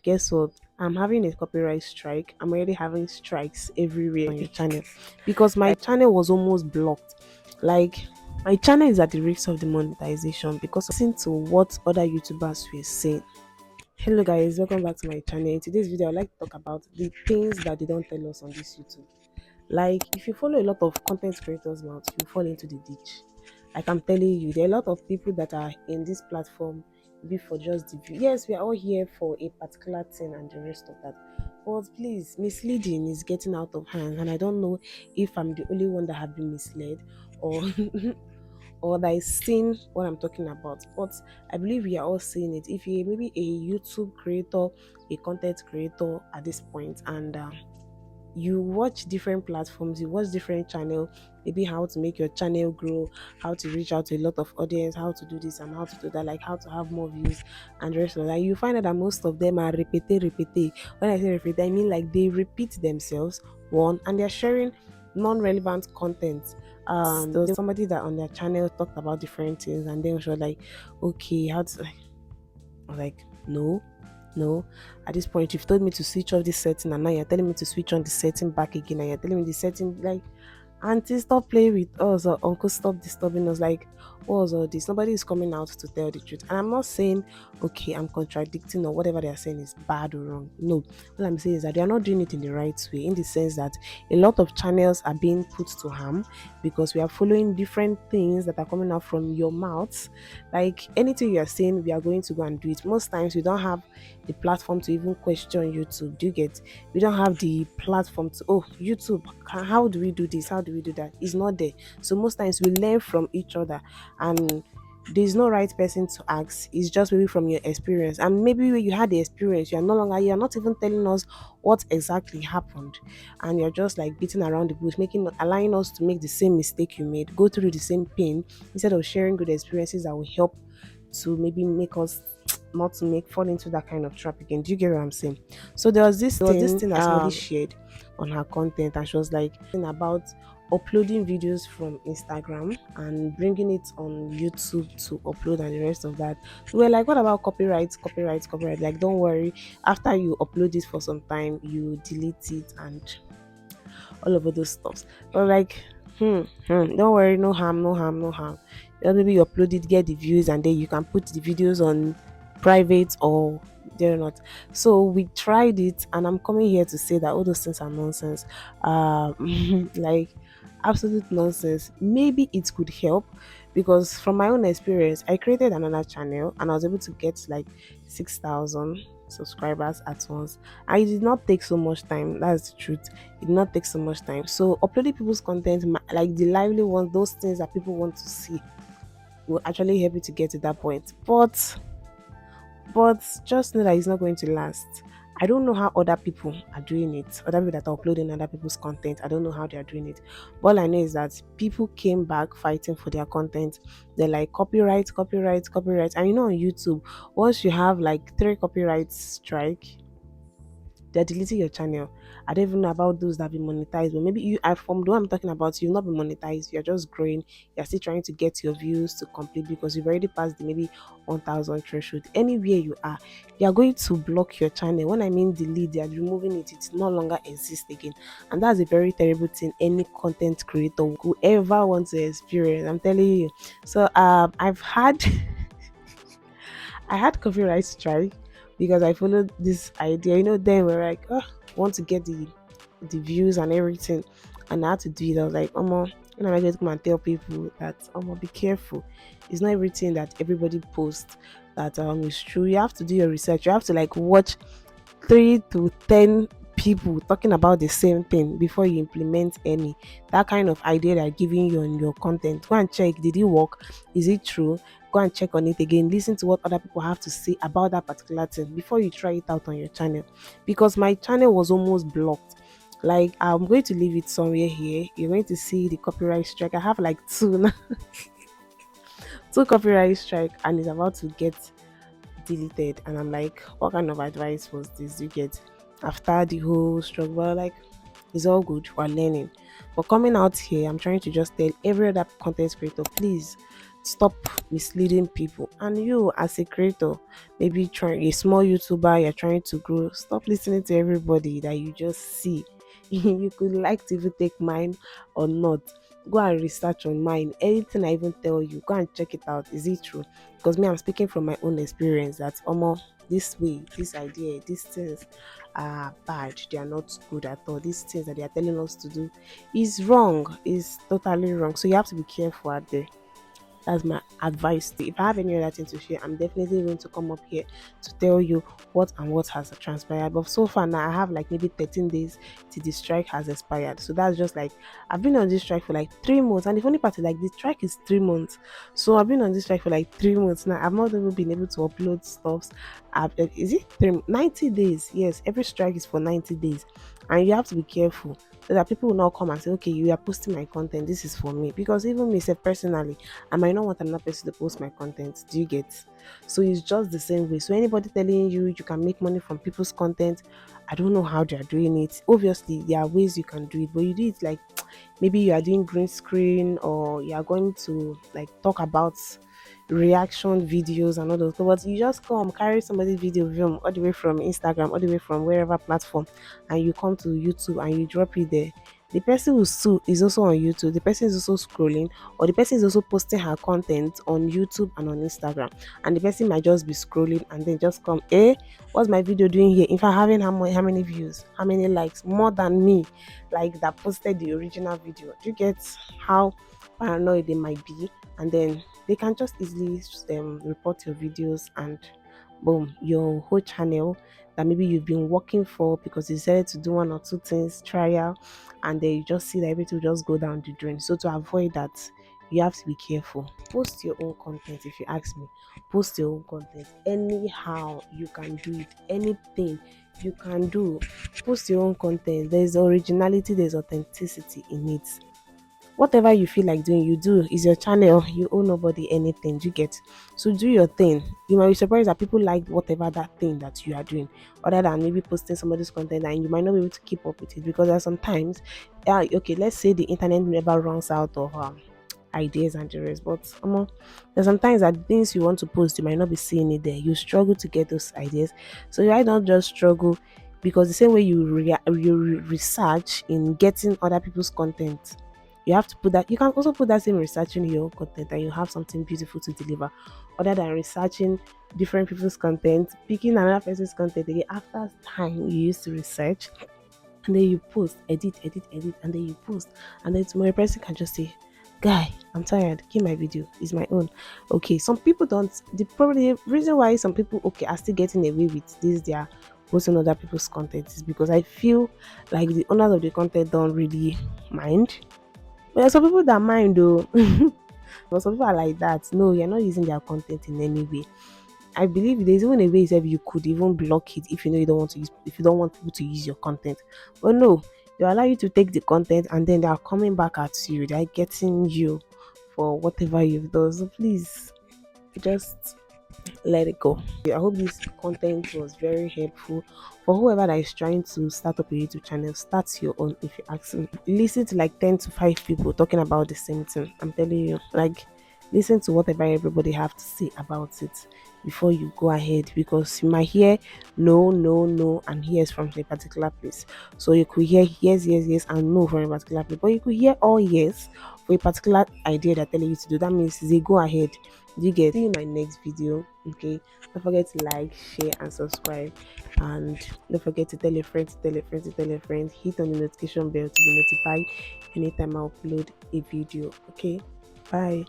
Guess what? I'm having a copyright strike. I'm already having strikes everywhere on your channel because my channel was almost blocked. Like, my channel is at the risk of demonetization because listen to what other YouTubers were saying. Hello guys, welcome back to my channel. In today's video, I'd like to talk about the things that they don't tell us on this YouTube. Like, if you follow a lot of content creators now, you fall into the ditch. Like I'm telling you, there are a lot of people that are in this platform before just the view. Yes, we are all here for a particular thing and the rest of that. But please, misleading is getting out of hand, and I don't know if I'm the only one that have been misled or or that is seeing what I'm talking about. But I believe we are all seeing it. If you're maybe a YouTube creator, a content creator at this point, and you watch different platforms, you watch different channel, maybe how to make your channel grow, how to reach out to a lot of audience, how to do this and how to do that, like how to have more views and the rest of that. You find out that most of them are repete. When I say repete, I mean like they repeat themselves one, and they're sharing non-relevant content. There was somebody that on their channel talked about different things, and then she was like, okay, how to, I was like, no, at this point you've told me to switch off this setting, and now you're telling me to switch on the setting back again, and you're telling me the setting, like, auntie, stop playing with us, or uncle, stop disturbing us. Like, what was all this? Nobody is coming out to tell the truth. And I'm not saying, okay, I'm contradicting or whatever they are saying is bad or wrong. No, what I'm saying is that they are not doing it in the right way, in the sense that a lot of channels are being put to harm because we are following different things that are coming out from your mouth. Like, anything you are saying, we are going to go and do it. Most times we don't have the platform to even question YouTube. Do you get? We don't have the platform to, oh, YouTube, how do we do this, how do we do that? It's not there. So most times we learn from each other, and there's no right person to ask. It's just maybe from your experience, and maybe when you had the experience, you're not even telling us what exactly happened, and you're just like beating around the bush, making allowing us to make the same mistake you made, go through the same pain, instead of sharing good experiences that will help to maybe make us not to make fall into that kind of trap again. Do you get what I'm saying? So there was this thing that somebody shared on her content, and she was like about uploading videos from Instagram and bringing it on YouTube to upload and the rest of that. We were like, what about copyright? Like, don't worry. After you upload it for some time, you delete it and all of those stuffs. But like, don't worry, no harm. Just maybe you upload it, get the views, and then you can put the videos on private or they're not. So we tried it, and I'm coming here to say that all those things are nonsense. Like, absolute nonsense. Maybe it could help because from my own experience, I created another channel and I was able to get like 6,000 subscribers at once. And it did not take so much time. That's the truth. It did not take so much time. So uploading people's content, like the lively ones, those things that people want to see, will actually help you to get to that point. But just know that it's not going to last. I don't know how other people are doing it. Other people that are uploading other people's content, I don't know how they are doing it. But all I know is that people came back fighting for their content. They're like, copyright. And on YouTube, once you have like three copyright strike, they're deleting your channel. I don't even know about those that be monetized, but maybe you are from the one I'm talking about, you'll not be monetized, you're just growing, you're still trying to get your views to complete because you've already passed the maybe 1,000 threshold. Anywhere you are, they are going to block your channel. When I mean delete, they are removing it, it no longer exists again. And that's a very terrible thing any content creator could ever want to experience. I'm telling you. So I've had I had copyright strike because I followed this idea. Then we're like, oh, want to get the views and everything, and I had to do it. I was like, I'm going to come and tell people that be careful. It's not everything that everybody posts that is true. You have to do your research. You have to like watch 3 to 10 people talking about the same thing before you implement any that kind of idea they're giving you on your content. Go and check, did it work, is it true? Go and check on it again, listen to what other people have to say about that particular thing before you try it out on your channel. Because my channel was almost blocked. Like, I'm going to leave it somewhere here, you're going to see the copyright strike. I have like two now. Two copyright strike, and it's about to get deleted. And I'm like, what kind of advice was this you get after the whole struggle? Well, like, it's all good, we're learning. But coming out here, I'm trying to just tell every other content creator, please stop misleading people. And you, as a creator, maybe trying a small YouTuber, you're trying to grow, stop listening to everybody that you just see. You could like to even take mine or not. Go and research on mine. Anything I even tell you, go and check it out. Is it true? Because me, I'm speaking from my own experience that almost this way, this idea, these things are bad. They are not good at all. These things that they are telling us to do is wrong, is totally wrong. So you have to be careful out there. That's my advice. If I have any other thing to share, I'm definitely going to come up here to tell you what has transpired. But so far now, I have like maybe 13 days till the strike has expired. So that's just like I've been on this strike for like 3 months. And the funny part is like the strike is 3 months. So I've been on this strike for like 3 months now. I've not even been able to upload stuffs. Is it 90 days? Yes, every strike is for 90 days. And you have to be careful so that people will not come and say, okay, you are posting my content. This is for me. Because even me, self personally, I might not want another person to post my content. Do you get? So it's just the same way. So anybody telling you you can make money from people's content, I don't know how they are doing it. Obviously, there are ways you can do it, but you do it like maybe you are doing green screen or you are going to like talk about reaction videos and all those. But you just come carry somebody's video film all the way from Instagram, all the way from wherever platform, and you come to YouTube and you drop it there. The person who sue is also on YouTube. The person is also scrolling, or the person is also posting her content on YouTube and on Instagram. And the person might just be scrolling and then just come, what's my video doing here? If I having how many views, how many likes, more than me, like that posted the original video. Do you get how paranoid they might be? And then they can just easily report your videos and boom, your whole channel that maybe you've been working for because you decided to do one or two things trial, and then you just see that everything will just go down the drain. So to avoid that, you have to be careful. Post your own content. If you ask me, post your own content anyhow you can do it. Anything you can do, post your own content. There's originality, there's authenticity in it. Whatever you feel like doing, you do. Is your channel. You owe nobody anything. You get. So do your thing. You might be surprised that people like whatever that thing that you are doing, other than maybe posting somebody's content and you might not be able to keep up with it because there are sometimes, okay, let's say the internet never runs out of ideas and the rest, but there's sometimes that things you want to post, you might not be seeing it there. You struggle to get those ideas. So you might not just struggle because the same way research in getting other people's content, you have to put that. You can also put that same research in your own content, and you have something beautiful to deliver, other than researching different people's content, picking another person's content again after time you used to research, and then you post, edit, and then you post, and then tomorrow a person can just say, "Guy, I'm tired. Give my video. It's my own." Okay, some people don't. The probably reason why some people are still getting away with this, they are posting other people's content, is because I feel like the owners of the content don't really mind. But there are some people that mind though. But some people are like that. No, you're not using their content in any way. I believe there's even a way if you could even block it if you know you don't want to use, if you don't want people to use your content. But no, they allow you to take the content and then they are coming back at you. They're getting you for whatever you've done. So please just let it go. I hope this content was very helpful for whoever that is trying to start up a YouTube channel. Start your own. If you ask me, listen to like 10 to 5 people talking about the same thing. I'm telling you, like, listen to whatever everybody have to say about it before you go ahead, because you might hear no, no, no, and hears from a particular place. So you could hear yes, and no from a particular place, but you could hear all yes for a particular idea they're telling you to do. That means they go ahead. You get. See you in my next video. Okay, don't forget to like, share, and subscribe, and don't forget to tell a friend, to tell a friend, to tell a friend. Hit on the notification bell to be notified anytime I upload a video. Okay, bye.